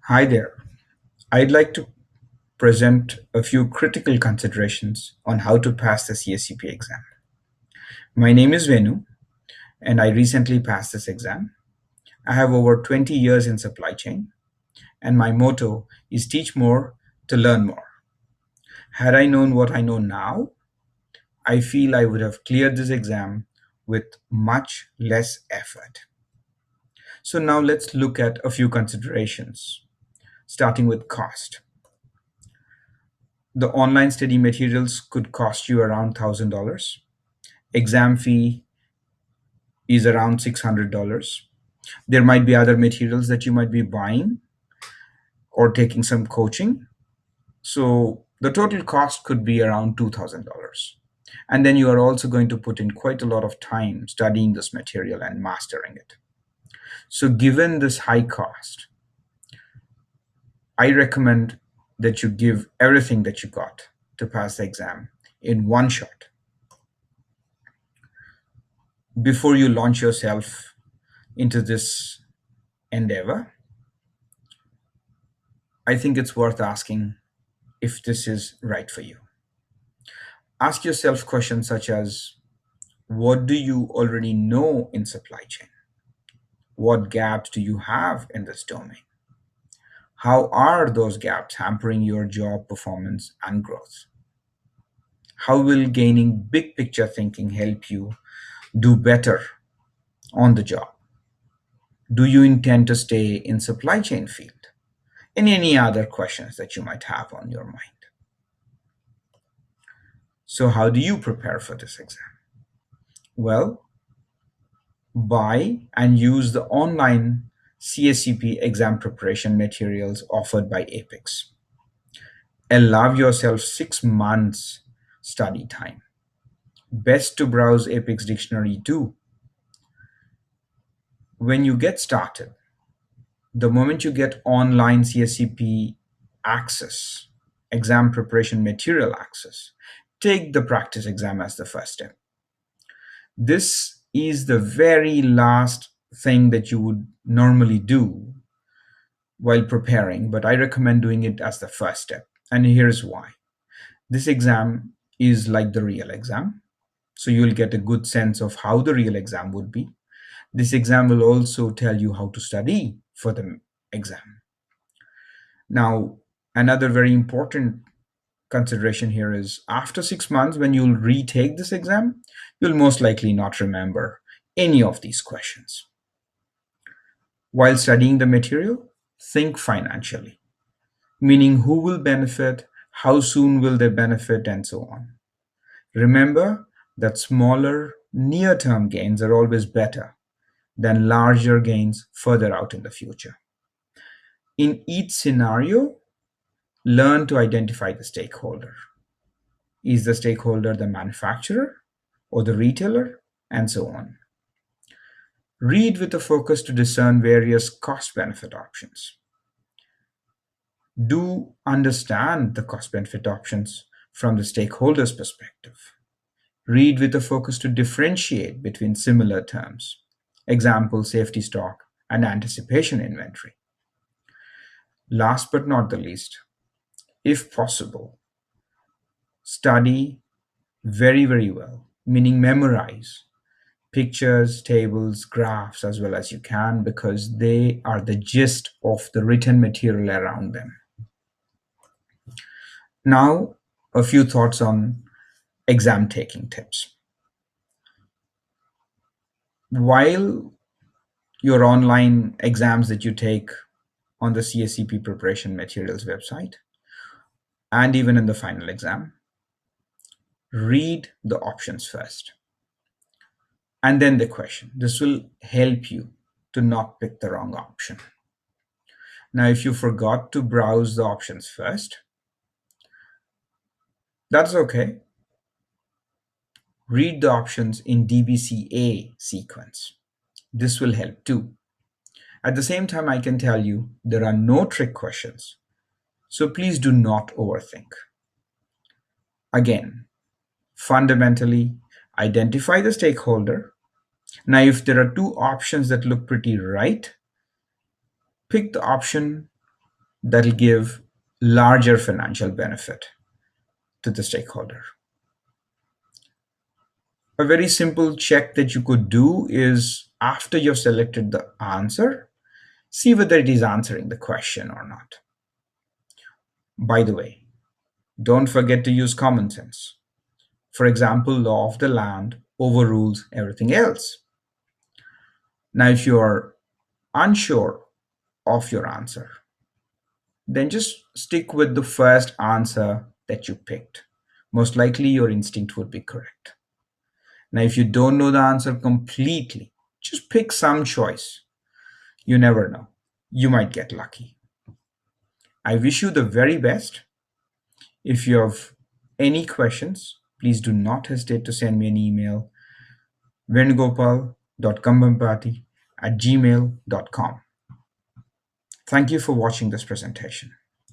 Hi there. I'd like to present a few critical considerations on how to pass the CSCP exam. My name is Venu, and I recently passed this exam. I have over 20 years in supply chain, and my motto is teach more to learn more. Had I known what I know now, I feel I would have cleared this exam with much less effort. So now let's look at a few considerations, starting with cost. The online study materials could cost you around $1,000. Exam fee is around $600. There might be other materials that you might be buying or taking some coaching. So the total cost could be around $2,000. And then you are also going to put in quite a lot of time studying this material and mastering it. So given this high cost, I recommend that you give everything that you got to pass the exam in one shot. Before you launch yourself into this endeavor, I think it's worth asking if this is right for you. Ask yourself questions such as, what do you already know in supply chain? What gaps do you have in this domain? How are those gaps hampering your job performance and growth? How will gaining big picture thinking help you do better on the job? Do you intend to stay in supply chain field? And any other questions that you might have on your mind. So how do you prepare for this exam? Well, buy and use the online CSCP exam preparation materials offered by Apex. Allow yourself 6 months study time. Best to browse Apex Dictionary too. When you get started, the moment you get online CSCP access, exam preparation material access, take the practice exam as the first step. This is the very last thing that you would normally do while preparing, but I recommend doing it as the first step. And here's why. This exam is like the real exam, so you'll get a good sense of how the real exam would be. This exam will also tell you how to study for the exam. Now, another very important consideration here is after 6 months, when you'll retake this exam, you'll most likely not remember any of these questions. While studying the material, think financially, meaning who will benefit, how soon will they benefit, and so on. Remember that smaller near term gains are always better than larger gains further out in the future. In each scenario, learn to identify the stakeholder. Is the stakeholder the manufacturer or the retailer, and so on. Read with a focus to discern various cost benefit options. Do understand the cost benefit options from the stakeholder's perspective. Read with a focus to differentiate between similar terms, example, safety stock and anticipation inventory. Last but not the least, if possible, study very well, meaning memorize pictures, tables, graphs as well as you can, because they are the gist of the written material around them. Now, a few thoughts on exam taking tips. While your online exams that you take on the CSCP preparation materials website, and even in the final exam, read the options first and then the question. This will help you to not pick the wrong option. Now, if you forgot to browse the options first, that's okay. Read the options in DBCA sequence. This will help too. At the same time, I can tell you there are no trick questions, so please do not overthink. Again, fundamentally, identify the stakeholder. Now, if there are two options that look pretty right, pick the option that'll give larger financial benefit to the stakeholder. A very simple check that you could do is after you've selected the answer, see whether it is answering the question or not. By the way, don't forget to use common sense. For example, law of the land overrules everything else. Now, if you are unsure of your answer, then just stick with the first answer that you picked. Most likely, your instinct would be correct. Now, if you don't know the answer completely, just pick some choice. You never know. You might get lucky. I wish you the very best. If you have any questions, please do not hesitate to send me an email venugopal.kambhampati@gmail.com. Thank you for watching this presentation.